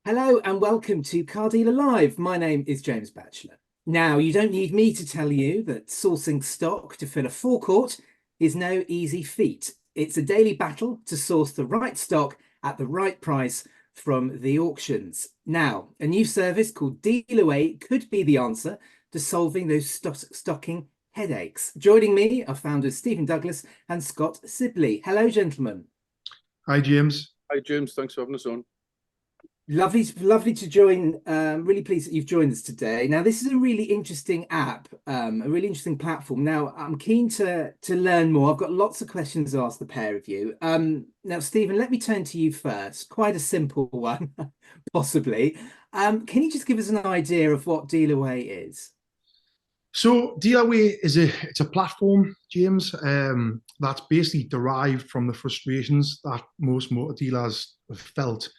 Hello and welcome to Car Dealer Live. My name is James Batchelor. Now, you don't need me to tell you that sourcing stock to fill a forecourt is no easy feat. It's a daily battle to source the right stock at the right price from the auctions. Now, a new service called Dealerway could be the answer to solving those stocking headaches. Joining me are founders Steven Douglas and Scott Sibley. Hello, gentlemen. Hi, James. Hi, James. Thanks for having us on. Lovely to join. Really pleased that you've joined us today. Now, this is a really interesting app, a really interesting platform. Now, I'm keen to learn more. I've got lots of questions to ask the pair of you. Now, Stephen, let me turn to you first. Quite a simple one, possibly. Can you just give us an idea of what Dealerway is? So Dealerway it's a platform, James, that's basically derived from the frustrations that most motor dealers have felt,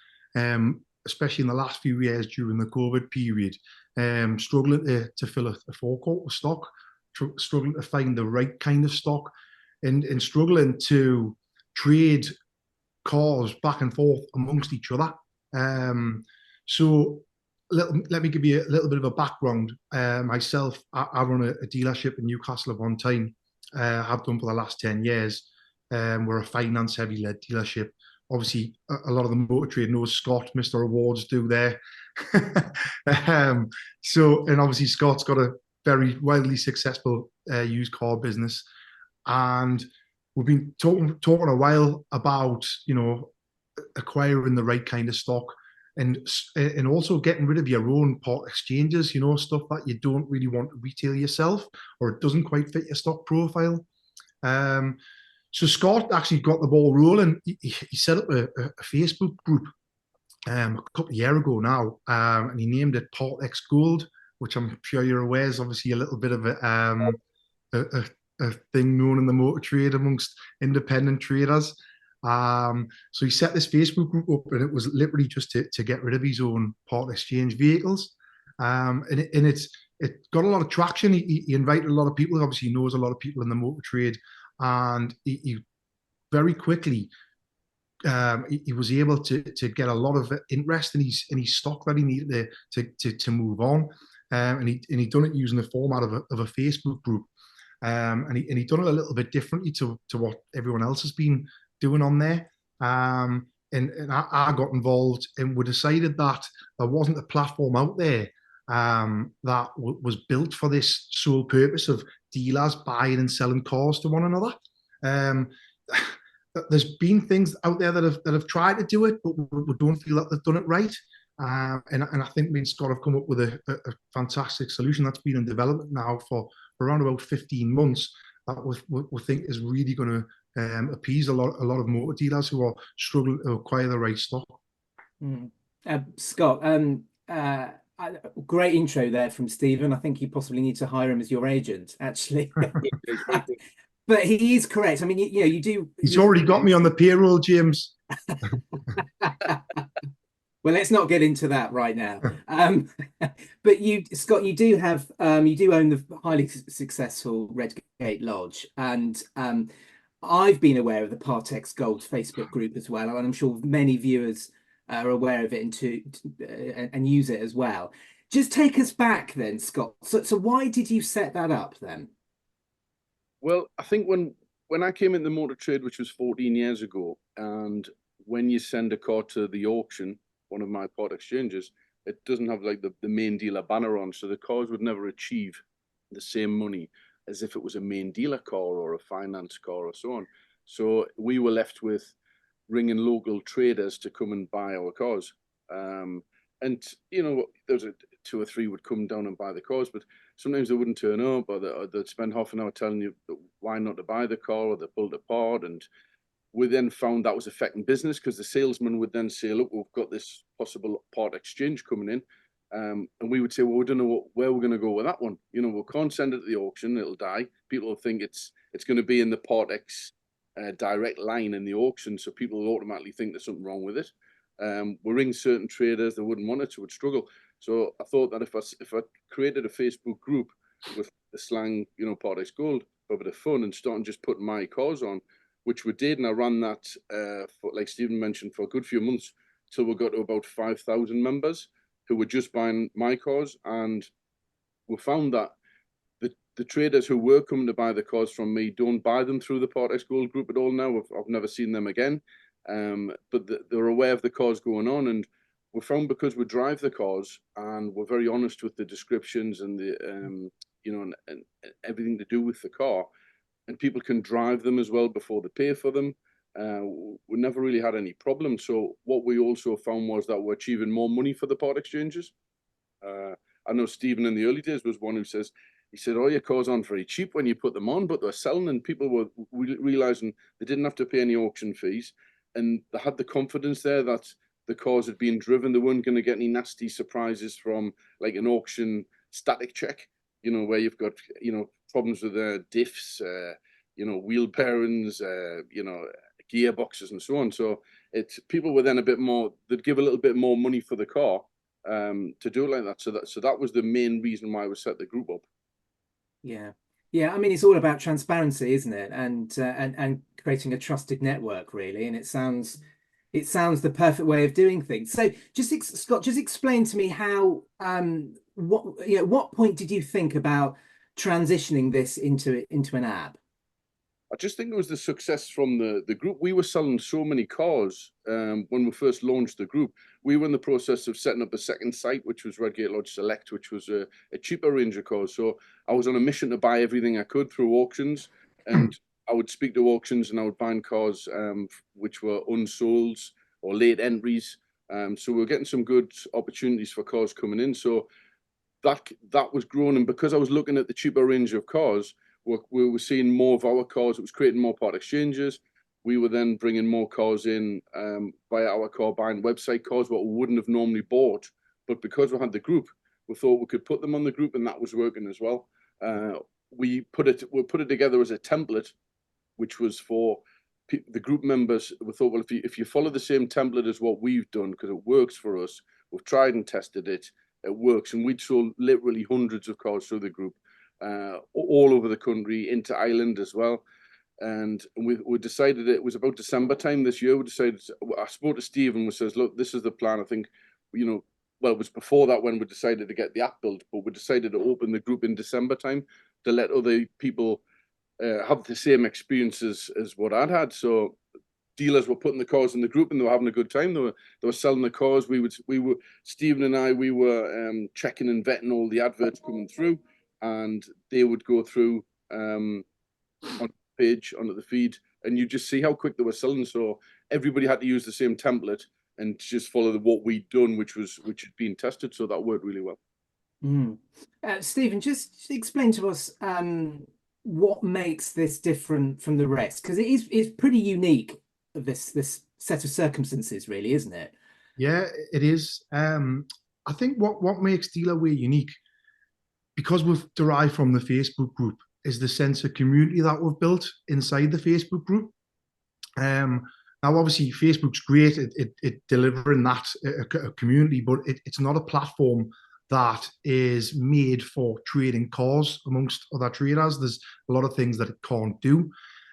especially in the last few years during the COVID period, struggling to fill a forecourt with stock, struggling to find the right kind of stock, and struggling to trade cars back and forth amongst each other. So let me give you a little bit of a background. Myself, I run a dealership in Newcastle upon Tyne. Have done for the last 10 years. We're a finance heavy led dealership. Obviously, a lot of the motor trade knows Scott, Mr. Awards do there. And obviously Scott's got a very widely successful used car business. And we've been talking a while about, acquiring the right kind of stock, and also getting rid of your own part exchanges, stuff that you don't really want to retail yourself, or it doesn't quite fit your stock profile. So Scott actually got the ball rolling. He set up a Facebook group a couple of years ago now, and he named it Part X Gold, which I'm sure you're aware is obviously a little bit of a, a thing known in the motor trade amongst independent traders. So he set this Facebook group up, and it was literally just to get rid of his own part exchange vehicles. It got a lot of traction. He invited a lot of people. Obviously, he knows a lot of people in the motor trade, and he very quickly he was able to get a lot of interest in his stock that he needed to move on. And he done it using the format of a Facebook group. And he done it a little bit differently to what everyone else has been doing on there. And I got involved, and we decided that there wasn't a platform out there that was built for this sole purpose of dealers buying and selling cars to one another. There's been things out there that have tried to do it, but we don't feel that they've done it right. And I think me and Scott have come up with a fantastic solution that's been in development now for around about 15 months, that we think is really going to appease a lot of motor dealers who are struggling to acquire the right stock. Mm. Scott, great intro there from Stephen. I think you possibly need to hire him as your agent, actually. But he is correct. I mean, you do. He's already got me on the payroll, James. Well, let's not get into that right now. But Scott, you do own the highly successful Redcar Lodge, and I've been aware of the Partex Gold Facebook group as well, and I'm sure many viewers are aware of it and use it as well. Just take us back then, Scott. So why did you set that up then? Well, I think when I came in the motor trade, which was 14 years ago, and when you send a car to the auction, one of my part exchanges, it doesn't have like the main dealer banner on, so the cars would never achieve the same money as if it was a main dealer car or a finance car or so on. So we were left with ringing local traders to come and buy our cars. And there was two or three would come down and buy the cars, but sometimes they wouldn't turn up, or they'd spend half an hour telling you why not to buy the car, or they pulled apart. And we then found that was affecting business, because the salesman would then say, look, we've got this possible part exchange coming in. And we would say, well, we don't know where we're going to go with that one. We can't send it to the auction, it'll die. People will think it's going to be in the Part X direct line in the auction, so people will automatically think there's something wrong with it. We ring certain traders, they wouldn't want it, so would struggle. So I thought that if I created a Facebook group with the slang, Part X Gold, for a bit of fun, and starting just putting my cars on, which we did, and I ran that for, like Stephen mentioned, for a good few months, till we got to about 5,000 members who were just buying my cars. And we found that the traders who were coming to buy the cars from me don't buy them through the Part-X Gold group at all now. I've never seen them again. But they're aware of the cars going on. And we found, because we drive the cars and we're very honest with the descriptions and the, and everything to do with the car, and people can drive them as well before they pay for them. We never really had any problems. So what we also found was that we're achieving more money for the part exchanges. I know Stephen in the early days was one who said, oh, your cars aren't very cheap when you put them on, but they're selling, and people were realizing they didn't have to pay any auction fees, and they had the confidence there that the cars had been driven. They weren't going to get any nasty surprises from like an auction static check, where you've got, problems with diffs, wheel bearings, gearboxes and so on. So people were then a bit more, they'd give a little bit more money for the car to do it like that. So that was the main reason why we set the group up. Yeah. Yeah, I mean, it's all about transparency, isn't it? And creating a trusted network, really. And it sounds the perfect way of doing things. So Scott, just explain to me how what point did you think about transitioning this into an app? I just think it was the success from the group. We were selling so many cars when we first launched the group. We were in the process of setting up a second site, which was Redcar Lodge Select, which was a cheaper range of cars. So I was on a mission to buy everything I could through auctions, and I would speak to auctions and I would find cars which were unsold or late entries. So we were getting some good opportunities for cars coming in. So that was growing, and because I was looking at the cheaper range of cars, we were seeing more of our cars. It was creating more part exchanges. We were then bringing more cars in via our car buying website cars, what we wouldn't have normally bought. But because we had the group, we thought we could put them on the group, and that was working as well. We put it together as a template, which was for the group members. We thought, well, if you follow the same template as what we've done, because it works for us, we've tried and tested it, it works, and we'd sold literally hundreds of cars through the group. All over the country, into Ireland as well. And we decided, it was about December time this year, I spoke to Steve and we says, look, this is the plan. I think, well, it was before that when we decided to get the app built, but we decided to open the group in December time to let other people have the same experiences as what I'd had. So dealers were putting the cars in the group and they were having a good time. They were selling the cars. Stephen and I, we were checking and vetting all the adverts coming through, and they would go through on the page, onto the feed, and you just see how quick they were selling. So everybody had to use the same template and just follow what we'd done, which had been tested. So that worked really well. Stephen, just explain to us what makes this different from the rest, because it's pretty unique, this set of circumstances, really, isn't it? Yeah, it is. I think what makes Dealerway unique, because we've derived from the Facebook group, is the sense of community that we've built inside the Facebook group. Now, obviously, Facebook's great at delivering that a community, but it's not a platform that is made for trading cars amongst other traders. There's a lot of things that it can't do.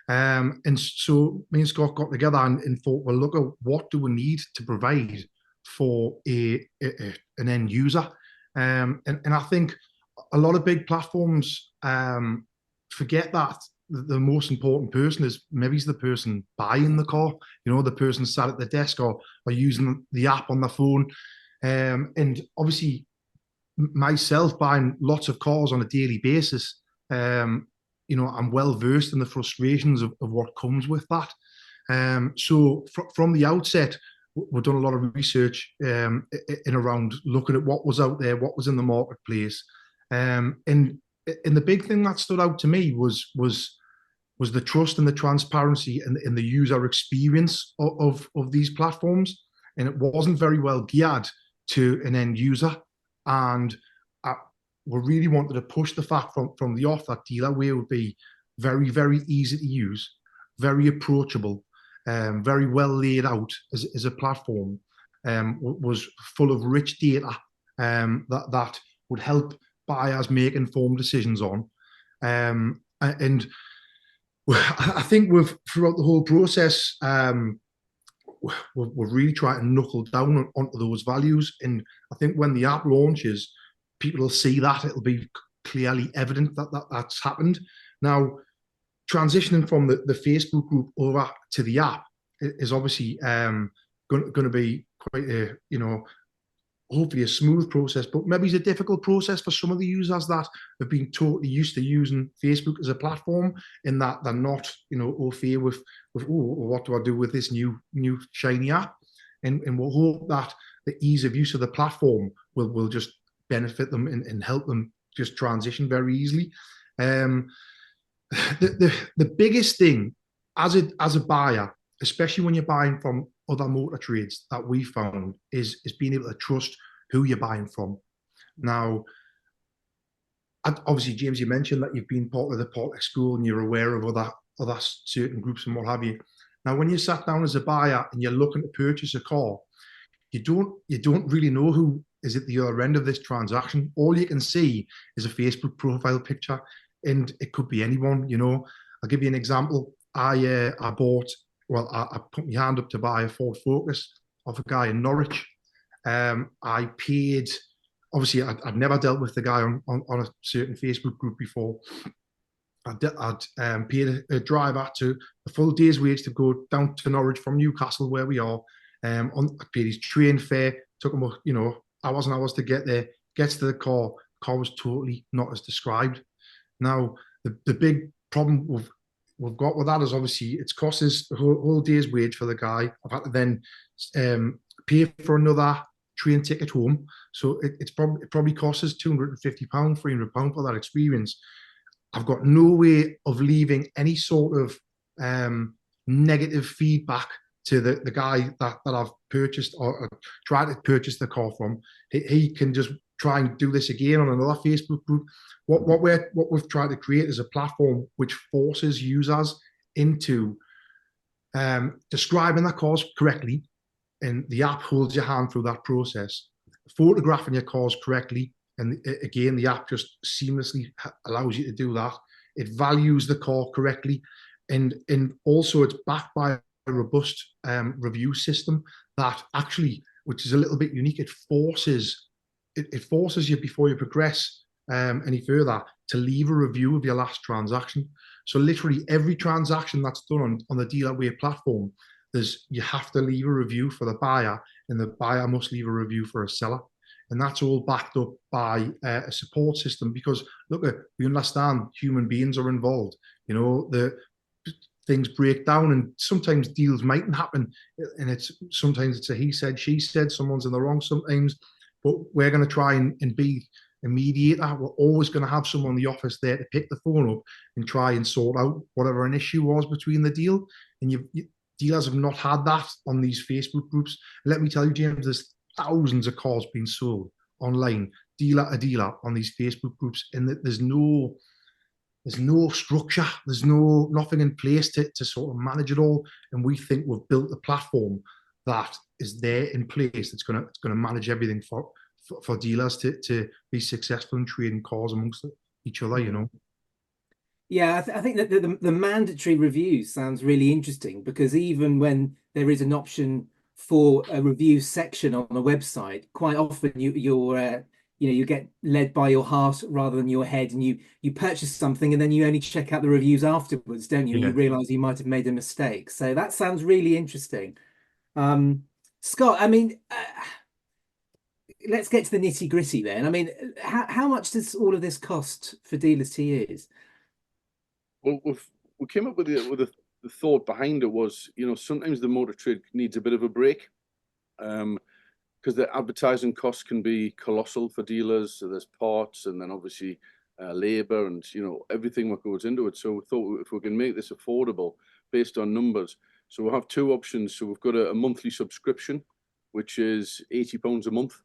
And so me and Scott got together and thought, well, look at what do we need to provide for an end user. And I think a lot of big platforms forget that the most important person is maybe the person buying the car, the person sat at the desk or using the app on their phone. And obviously, myself buying lots of cars on a daily basis, I'm well versed in the frustrations of what comes with that. So from the outset, we've done a lot of research in around looking at what was out there, what was in the marketplace. And the big thing that stood out to me was the trust and the transparency and the user experience of these platforms. And it wasn't very well geared to an end user. And we really wanted to push the fact from the off that Dealerway would be very, very easy to use, very approachable, very well laid out as a platform, was full of rich data that would help buyers make informed decisions on. And I think throughout the whole process, we're really trying to knuckle down onto those values. And I think when the app launches, people will see that. It'll be clearly evident that that's happened. Now, transitioning from the Facebook group over to the app is obviously going to be quite a, hopefully a smooth process, but maybe it's a difficult process for some of the users that have been totally used to using Facebook as a platform, in that they're not, au fait with what do I do with this new shiny app? And we'll hope that the ease of use of the platform will just benefit them and help them just transition very easily. The biggest thing as a buyer, especially when you're buying from other motor trades, that we found is being able to trust who you're buying from. Now, obviously, James, you mentioned that you've been part of the Portec school and you're aware of other certain groups and what have you. Now, when you sat down as a buyer and you're looking to purchase a car, you don't really know who is at the other end of this transaction. All you can see is a Facebook profile picture, and it could be anyone. I'll give you an example. I put my hand up to buy a Ford Focus off a guy in Norwich. I paid, obviously I'd never dealt with the guy on a certain Facebook group before. I'd paid a driver to a full day's wage to go down to Norwich from Newcastle, where we are. I paid his train fare, took him, hours and hours to get there, gets to the car was totally not as described. Now, the big problem we've got with that is obviously it's cost us a whole day's wage for the guy. I've had to then pay for another train ticket home. So it probably costs us £250, £300 for that experience. I've got no way of leaving any sort of negative feedback to the guy that I've purchased or tried to purchase the car from. He can just try and do this again on another Facebook group. What we've tried to create is a platform which forces users into describing their cars correctly, and the app holds your hand through that process, photographing your cars correctly, and again, the app just seamlessly allows you to do that. It values the car correctly, and also it's backed by a robust review system that actually, which is a little bit unique, it forces you before you progress any further to leave a review of your last transaction. So literally every transaction that's done on the Dealerway platform, you have to leave a review for the buyer, and the buyer must leave a review for a seller. And that's all backed up by a support system, because look, we understand human beings are involved. The things break down, and sometimes deals mightn't happen, and sometimes it's a he said, she said, someone's in the wrong sometimes. But we're going to try and be a mediator. We're always going to have someone in the office there to pick the phone up and try and sort out whatever an issue was between the deal. And dealers have not had that on these Facebook groups. Let me tell you, James, there's thousands of cars being sold online, dealer to dealer, on these Facebook groups, and there's no structure, there's nothing in place to sort of manage it all. And we think we've built a platform that is there in place that's going to manage everything for dealers to be successful in trading cars amongst each other. Yeah, I think that the mandatory reviews sounds really interesting, because even when there is an option for a review section on a website, quite often you get led by your heart rather than your head, and you purchase something and then you only check out the reviews afterwards, don't you? Yeah. You realize you might have made a mistake. So that sounds really interesting. Scott, I mean, let's get to the nitty gritty then. I mean, how much does all of this cost for dealers to use? Well, we came up with the thought behind it was, sometimes the motor trade needs a bit of a break, because the advertising costs can be colossal for dealers. So there's parts, and then obviously labor, and everything that goes into it. So we thought, if we can make this affordable based on numbers, so we'll have two options. So we've got a monthly subscription, which is £80 a month.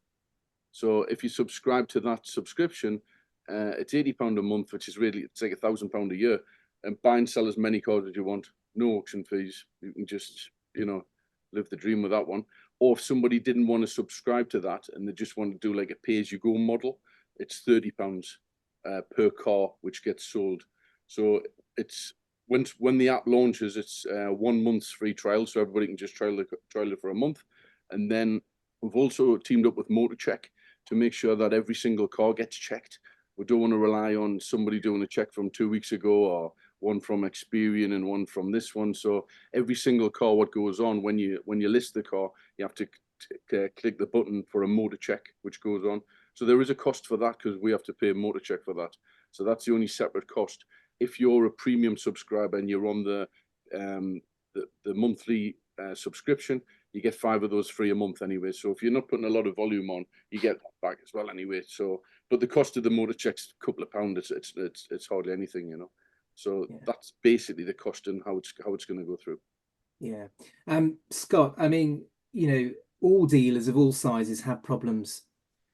So if you subscribe to that subscription, it's £80 a month, which is really, it's like £1,000 a year, and buy and sell as many cars as you want. No auction fees. You can just, live the dream with that one. Or if somebody didn't want to subscribe to that and they just want to do like a pay-as-you-go model, it's £30 per car which gets sold. So it's when the app launches, it's 1 month's free trial, so everybody can just trial it for a month. And then we've also teamed up with MotorCheck to make sure that every single car gets checked. We don't want to rely on somebody doing a check from 2 weeks ago, or one from Experian and one from this one. So every single car, what goes on when you list the car, you have to click the button for a motor check, which goes on. So there is a cost for that because we have to pay MotorCheck for that. So that's the only separate cost. If you're a premium subscriber and you're on the monthly subscription, you get 5 of those free a month anyway. So if you're not putting a lot of volume on, you get that back as well anyway. So, but the cost of the MotorCheck's a couple of pounds. It's hardly anything, you know. So yeah, that's basically the cost and how it's going to go through. Yeah. Scott, I mean, you know, all dealers of all sizes have problems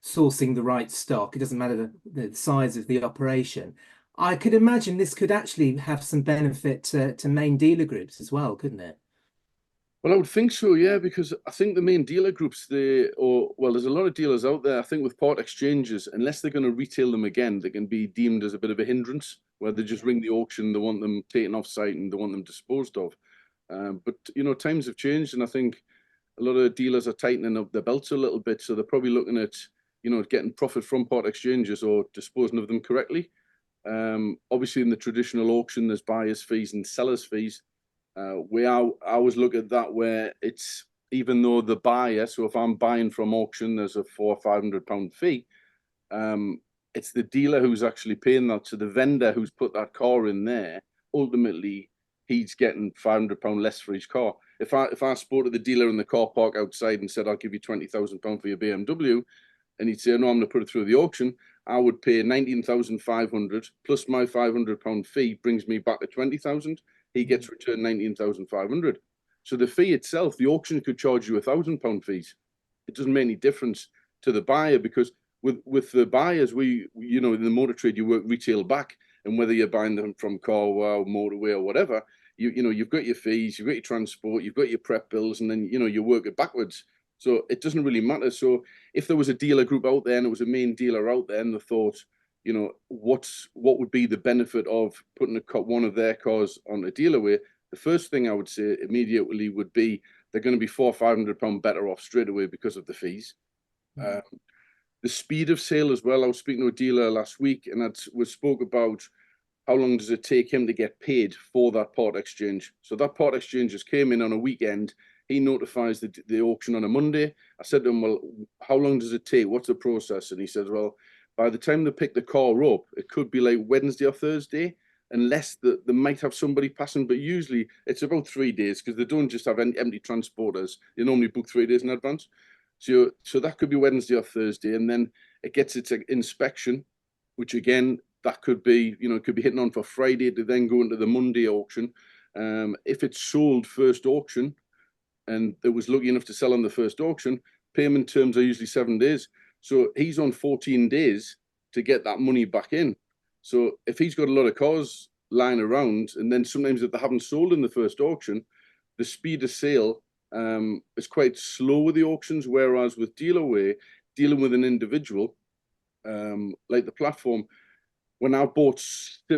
sourcing the right stock. It doesn't matter the size of the operation. I could imagine this could actually have some benefit to main dealer groups as well, couldn't it? Well, I would think so, yeah, because I think the main dealer groups, there's a lot of dealers out there, I think, with part exchanges, unless they're going to retail them again, they can be deemed as a bit of a hindrance, where they just ring the auction, they want them taken off site and they want them disposed of. But, you know, times have changed, and I think a lot of dealers are tightening up their belts a little bit, so they're probably looking at, you know, getting profit from part exchanges or disposing of them correctly. Obviously, in the traditional auction, there's buyer's fees and seller's fees. I always look at that where it's, even though the buyer, so if I'm buying from auction, there's a £400 or £500 fee. It's the dealer who's actually paying that. So the vendor who's put that car in there, ultimately, he's getting £500 less for his car. If I spoke to the dealer in the car park outside and said, I'll give you £20,000 for your BMW, and he'd say, no, I'm going to put it through the auction, I would pay 19,500 plus my £500 fee brings me back to 20,000. He gets returned 19,500. So the fee itself, the auction could charge you £1,000 fees. It doesn't make any difference to the buyer, because with the buyers, you know, in the motor trade, you work retail back, and whether you're buying them from Carwow, Motorway, or whatever, you know, you've got your fees, you've got your transport, you've got your prep bills, and then, you know, you work it backwards. So it doesn't really matter. So if there was a dealer group out there and it was a main dealer out there and they thought, you know, what would be the benefit of putting one of their cars on a Dealerway, the first thing I would say immediately would be they're going to be £400 or £500 better off straight away because of the fees. The speed of sale as well. I was speaking to a dealer last week, and we spoke about how long does it take him to get paid for that part exchange. So that part exchange just came in on a weekend. He notifies the auction on a Monday. I said to him, well, how long does it take? What's the process? And he said, well, by the time they pick the car up, it could be like Wednesday or Thursday, unless they might have somebody passing. But usually it's about 3 days, because they don't just have empty transporters. They normally book 3 days in advance. So that could be Wednesday or Thursday. And then it gets its inspection, which again, that could be, you know, it could be hitting on for Friday to then go into the Monday auction. If it's sold first auction and it was lucky enough to sell on the first auction, payment terms are usually 7 days. So he's on 14 days to get that money back in. So if he's got a lot of cars lying around, and then sometimes if they haven't sold in the first auction, the speed of sale is quite slow with the auctions. Whereas with Dealerway, dealing with an individual, like the platform, when I bought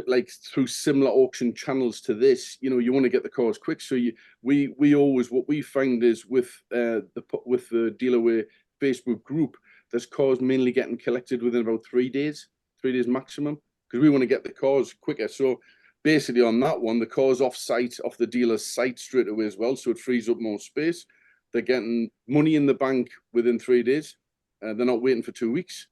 like through similar auction channels to this, you know, you want to get the cars quick. So we always, what we find is with the Dealerway Facebook group, there's cars mainly getting collected within about 3 days maximum, because we want to get the cars quicker. So basically on that one, the car's off the dealer's site straight away as well. So it frees up more space. They're getting money in the bank within 3 days. They're not waiting for 2 weeks.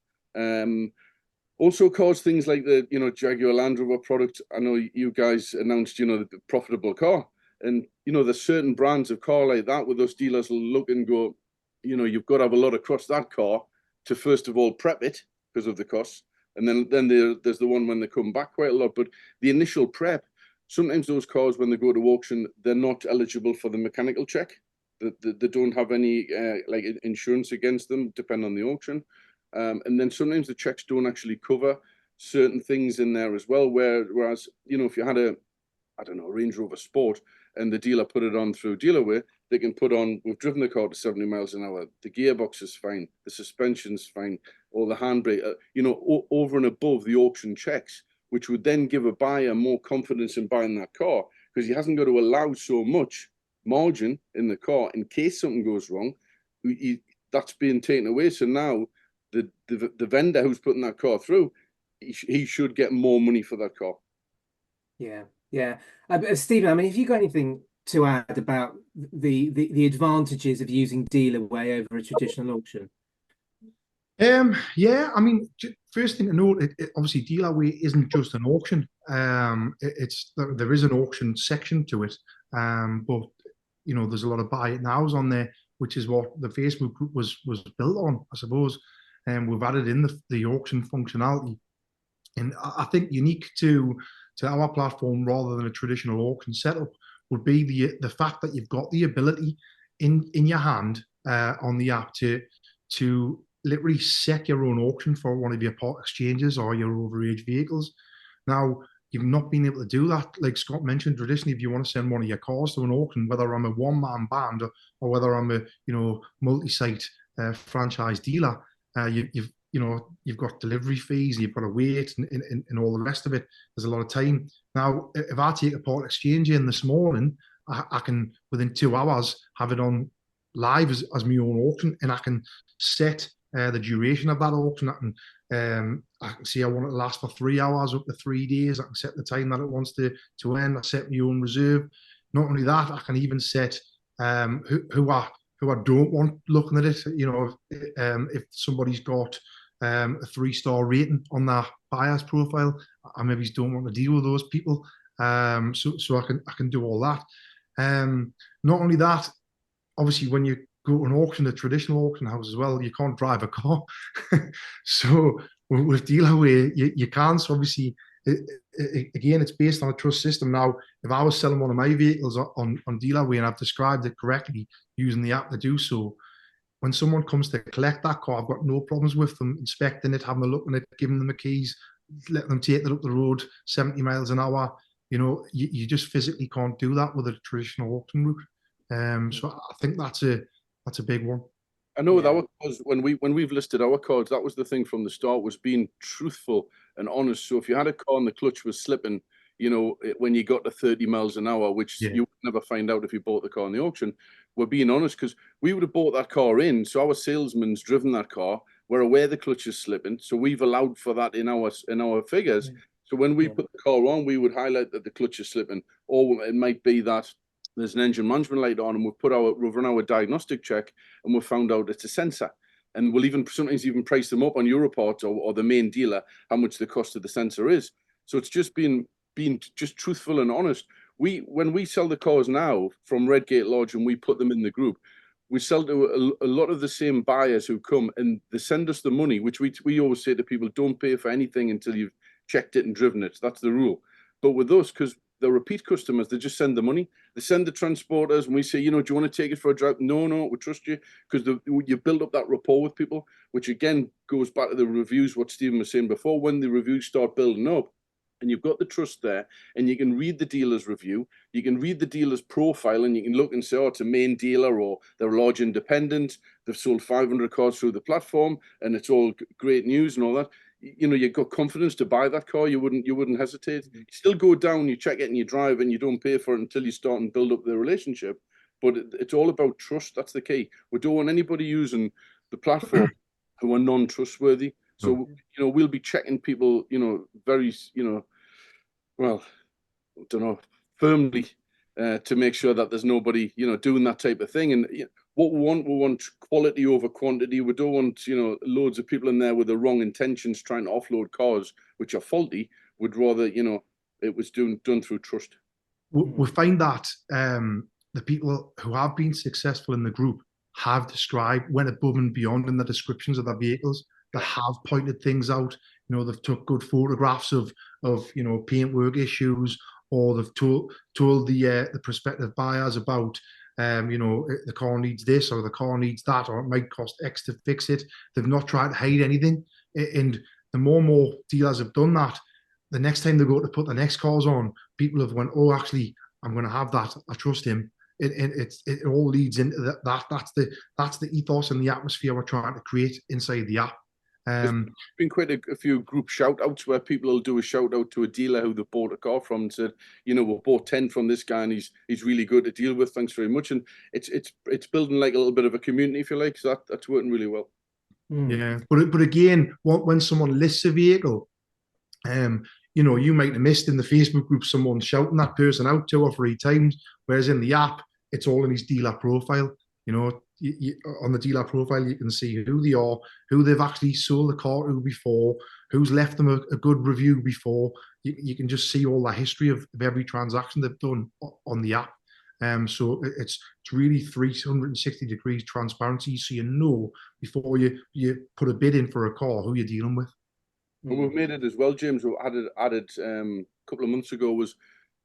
Also cars, things like the, you know, Jaguar Land Rover product. I know you guys announced, you know, the profitable car. And, you know, there's certain brands of car like that where those dealers will look and go, you know, you've got to have a lot across that car to first of all prep it because of the costs. And then there's the one when they come back quite a lot. But the initial prep, sometimes those cars, when they go to auction, they're not eligible for the mechanical check. They don't have any like insurance against them, depending on the auction. And then sometimes the checks don't actually cover certain things in there as well. Whereas, you know, if you had a Range Rover Sport and the dealer put it on through Dealerway, they can put on, we've driven the car to 70 miles an hour. The gearbox is fine. The suspension's fine. Or the handbrake, you know, over and above the auction checks, which would then give a buyer more confidence in buying that car. because he hasn't got to allow so much margin in the car in case something goes wrong. That's being taken away. So now the vendor who's putting that car through, he should get more money for that car. Yeah, yeah. Stephen, I mean, have you got anything to add about the advantages of using Dealerway over a traditional auction? Yeah, I mean, first thing to note, obviously Dealerway isn't just an auction. There is an auction section to it, but you know, there's a lot of buy it nows on there, which is what the Facebook group was built on, I suppose. And we've added in the auction functionality, and I think unique to our platform rather than a traditional auction setup would be the fact that you've got the ability in your hand on the app to literally set your own auction for one of your part exchanges or your overage vehicles. Now, you've not been able to do that. Like Scott mentioned, traditionally, if you want to send one of your cars to an auction, whether I'm a one-man band or whether I'm a multi-site franchise dealer, you've got delivery fees, you've got to wait, and all the rest of it. There's a lot of time. Now, if I take a part exchange in this morning, I can within 2 hours have it on live as my own auction, and I can set the duration of that auction. I can see I want it to last for 3 hours up to 3 days. I can set the time that it wants to end. I set my own reserve. Not only that, I can even set who I don't want looking at it. You know, if somebody's got a 3-star rating on their buyer's profile, I maybe don't want to deal with those people. So I can do all that. Not only that, obviously when you go to an auction, a traditional auction house as well, you can't drive a car. So with Dealerway, you can. So obviously, again, it's based on a trust system. Now, if I was selling one of my vehicles on Dealerway and I've described it correctly using the app to do so, when someone comes to collect that car, I've got no problems with them inspecting it, having a look at it, giving them the keys, letting them take it up the road 70 miles an hour. You know, you just physically can't do that with a traditional auction route. So I think that's a big one. I know with our cars, when we've listed our cars, that was the thing from the start, was being truthful and honest. So if you had a car and the clutch was slipping, you know, when you got to 30 miles an hour, which you would never find out if you bought the car in the auction, we're being honest, because we would have bought that car in. So our salesman's driven that car. We're aware the clutch is slipping. So we've allowed for that in our figures. So when we put the car on, we would highlight that the clutch is slipping, or it might be that there's an engine management light on, and we've run our diagnostic check, and we've found out it's a sensor. And we'll sometimes even price them up on Europarts or the main dealer how much the cost of the sensor is. So it's just being just truthful and honest. When we sell the cars now from Redcar Lodge and we put them in the group, we sell to a lot of the same buyers who come and they send us the money, which we always say to people, don't pay for anything until you've checked it and driven it. That's the rule. But with us, because they're repeat customers, they just send the money. They send the transporters, and we say, do you want to take it for a drive? No, we trust you, because you build up that rapport with people, which again goes back to the reviews, what Stephen was saying before. When the reviews start building up, and you've got the trust there, and you can read the dealer's review, you can read the dealer's profile, and you can look and say, it's a main dealer, or they're a large independent, they've sold 500 cars through the platform, and it's all great news and all that. You've got confidence to buy that car. You wouldn't hesitate. You still go down, you check it, and you drive, and you don't pay for it until you start and build up the relationship. But it's all about trust. That's the key. We don't want anybody using the platform who are non-trustworthy. So we'll be checking people, very, well, I don't know, firmly to make sure that there's nobody, doing that type of thing. And what we want quality over quantity. We don't want, loads of people in there with the wrong intentions trying to offload cars which are faulty. We'd rather, it was done through trust. We find that the people who have been successful in the group have went above and beyond in the descriptions of their vehicles. They have pointed things out. They've took good photographs of paintwork issues, or they've told the prospective buyers about the car needs this or the car needs that, or it might cost X to fix it. They've not tried to hide anything. And the more and more dealers have done that, the next time they go to put the next cars on, people have went, oh, actually, I'm going to have that. I trust him. It all leads into that. That's the ethos and the atmosphere we're trying to create inside the app. Been quite a few group shout outs where people will do a shout out to a dealer who they bought a car from and said, you know, we bought 10 from this guy and he's really good to deal with. Thanks very much. And it's building like a little bit of a community, if you like. So that's working really well. Yeah, but again, when someone lists a vehicle, you know, you might have missed in the Facebook group someone shouting that person out 2 or 3 times, whereas in the app, it's all in his dealer profile. You know, on the dealer profile, you can see who they are, who they've actually sold the car to before, who's left them a good review before. You can just see all the history of every transaction they've done on the app. So it's really 360 degrees transparency, so you know before you put a bid in for a car who you're dealing with. Well, we've made it as well, James. We added a couple of months ago was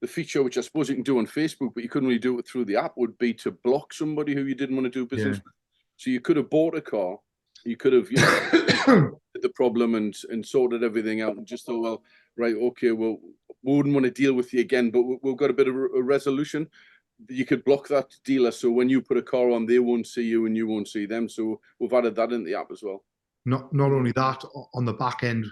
the feature, which I suppose you can do on Facebook, but you couldn't really do it through the app, would be to block somebody who you didn't want to do business with. So you could have bought a car, you could have, you know, the problem and sorted everything out and just thought, well, right, okay, well, we wouldn't want to deal with you again, but we've got a bit of a resolution. You could block that dealer, so when you put a car on, they won't see you and you won't see them. So we've added that in the app as well. Not only that, on the back end,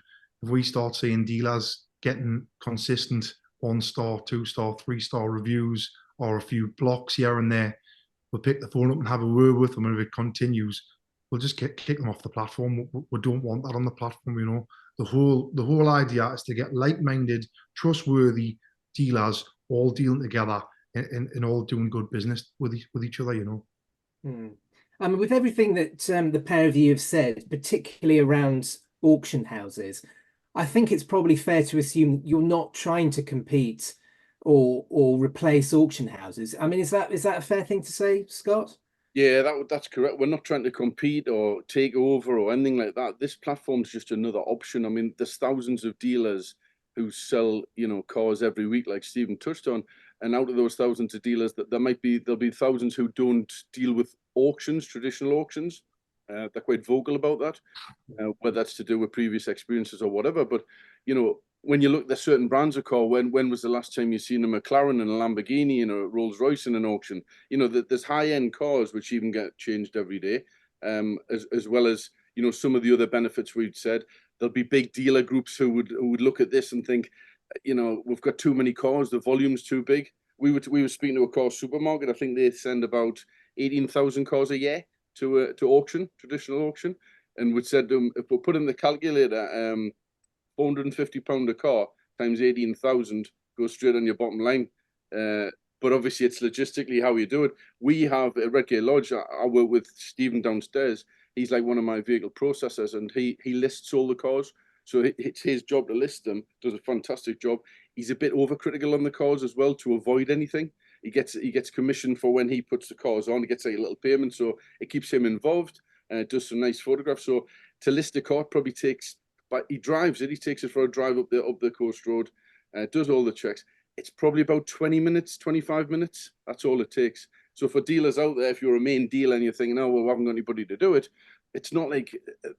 if we start seeing dealers getting consistent 1-star, 2-star, 3-star reviews or a few blocks here and there, we'll pick the phone up and have a word with them, and if it continues, we'll just kick them off the platform. We don't want that on the platform, you know. The whole idea is to get like-minded, trustworthy dealers all dealing together and all doing good business with each other, you know. With everything that the pair of you have said, particularly around auction houses, I think it's probably fair to assume you're not trying to compete or replace auction houses. I mean, is that a fair thing to say, Scott? Yeah, that's correct. We're not trying to compete or take over or anything like that. This platform's just another option. I mean, there's thousands of dealers who sell, you know, cars every week, like Stephen touched on. And out of those thousands of dealers, there'll be thousands who don't deal with auctions, traditional auctions. They're quite vocal about that, whether that's to do with previous experiences or whatever. But, you know, when you look at certain brands of car, when was the last time you seen a McLaren and a Lamborghini and a Rolls Royce in an auction? You know, there's high-end cars which even get changed every day, as well as, you know, some of the other benefits we've said. There'll be big dealer groups who would look at this and think, you know, we've got too many cars, the volume's too big. We were speaking to a car supermarket. I think they send about 18,000 cars a year to auction, traditional auction, and we said to them, if we put in the calculator, £450 a car times 18,000 goes straight on your bottom line. But obviously, it's logistically how you do it. We have at Redcar Lodge. I work with Stephen downstairs. He's like one of my vehicle processors, and he lists all the cars. So it's his job to list them. Does a fantastic job. He's a bit overcritical on the cars as well to avoid anything. He gets commission for when he puts the cars on. He gets like a little payment, so it keeps him involved. Does some nice photographs. So to list a car probably takes, but he drives it. He takes it for a drive up the coast road. Does all the checks. It's probably about 20 minutes, 25 minutes. That's all it takes. So for dealers out there, if you're a main dealer and you're thinking, oh, well, we haven't got anybody to do it, it's not like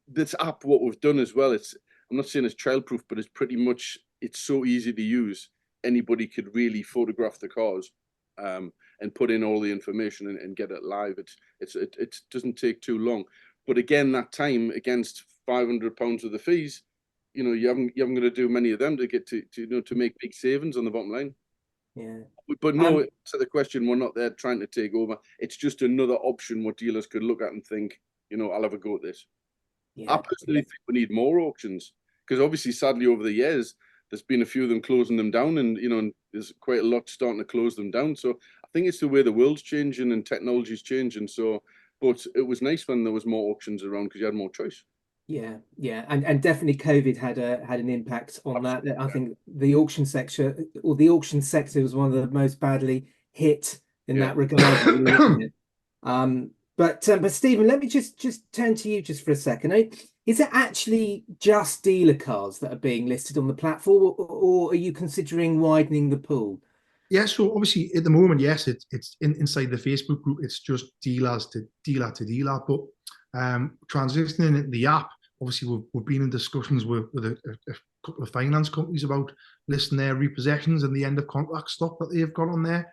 this app, what we've done as well. I'm not saying it's childproof, but it's so easy to use. Anybody could really photograph the cars and put in all the information and get it live. It doesn't take too long. But again, that time against £500 of the fees, you know, you haven't going to do many of them to get to make big savings on the bottom line. Yeah. But no, to the question, we're not there trying to take over. It's just another option what dealers could look at and think, you know, I'll have a go at this. Yeah. I personally think we need more auctions because obviously, sadly, over the years, there's been a few of them closing them down, and you know, and there's quite a lot starting to close them down. So I think it's the way the world's changing and technology's changing. So, but it was nice when there was more auctions around because you had more choice. Yeah, and definitely COVID had an impact on that. I think the auction sector was one of the most badly hit in that regard. But Stephen, let me just turn to you just for a second. Is it actually just dealer cars that are being listed on the platform, or are you considering widening the pool? Yeah, so obviously at the moment, yes, it's inside the Facebook group. It's just dealers to dealer to dealer, but transitioning into the app, obviously we've been in discussions with a couple of finance companies about listing their repossessions and the end of contract stock that they've got on there.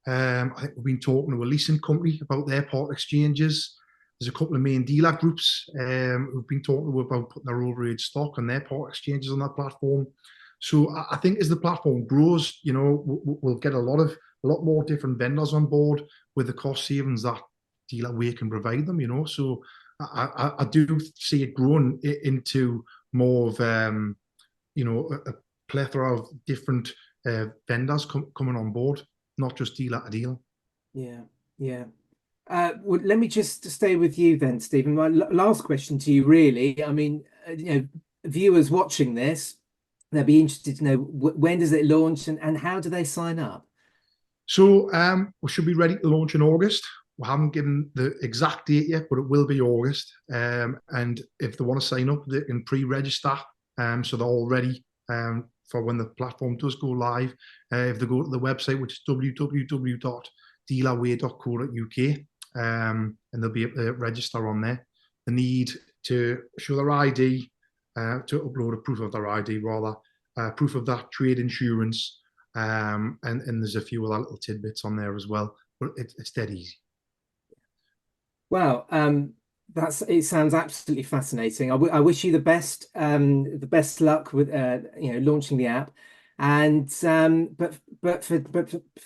I think we've been talking to a leasing company about their part exchanges. There's a couple of main dealer groups who've been talking about putting their overage stock and their part exchanges on that platform. So I think as the platform grows, you know, we'll get a lot more different vendors on board with the cost savings that Dealerway can provide them. You know, so I do see it growing into more of you know, a plethora of different vendors coming on board, not just dealer to dealer. Yeah, yeah. Well, let me just stay with you then, Stephen. My last question to you, really. I mean, you know, viewers watching this, they'll be interested to know when does it launch and how do they sign up? So we should be ready to launch in August. We haven't given the exact date yet, but it will be August. And if they want to sign up, they can pre-register. So they're all ready for when the platform does go live. If they go to the website, which is www.dealerway.co.uk, and they'll be able to register on there. They need to show their ID, to upload a proof of their ID, rather, proof of that trade insurance, and there's a few other little tidbits on there as well. But it's dead easy. Wow, it sounds absolutely fascinating. I wish you the best luck with you know, launching the app. And but for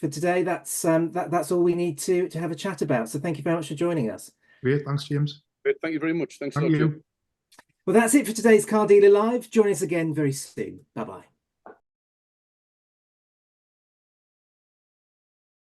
today, that's all we need to have a chat about. So thank you very much for joining us. Great, thanks, James. Great, thank you very much. Thanks a Thank lot, you. Jim. Well, that's it for today's Car Dealer Live. Join us again very soon. Bye bye.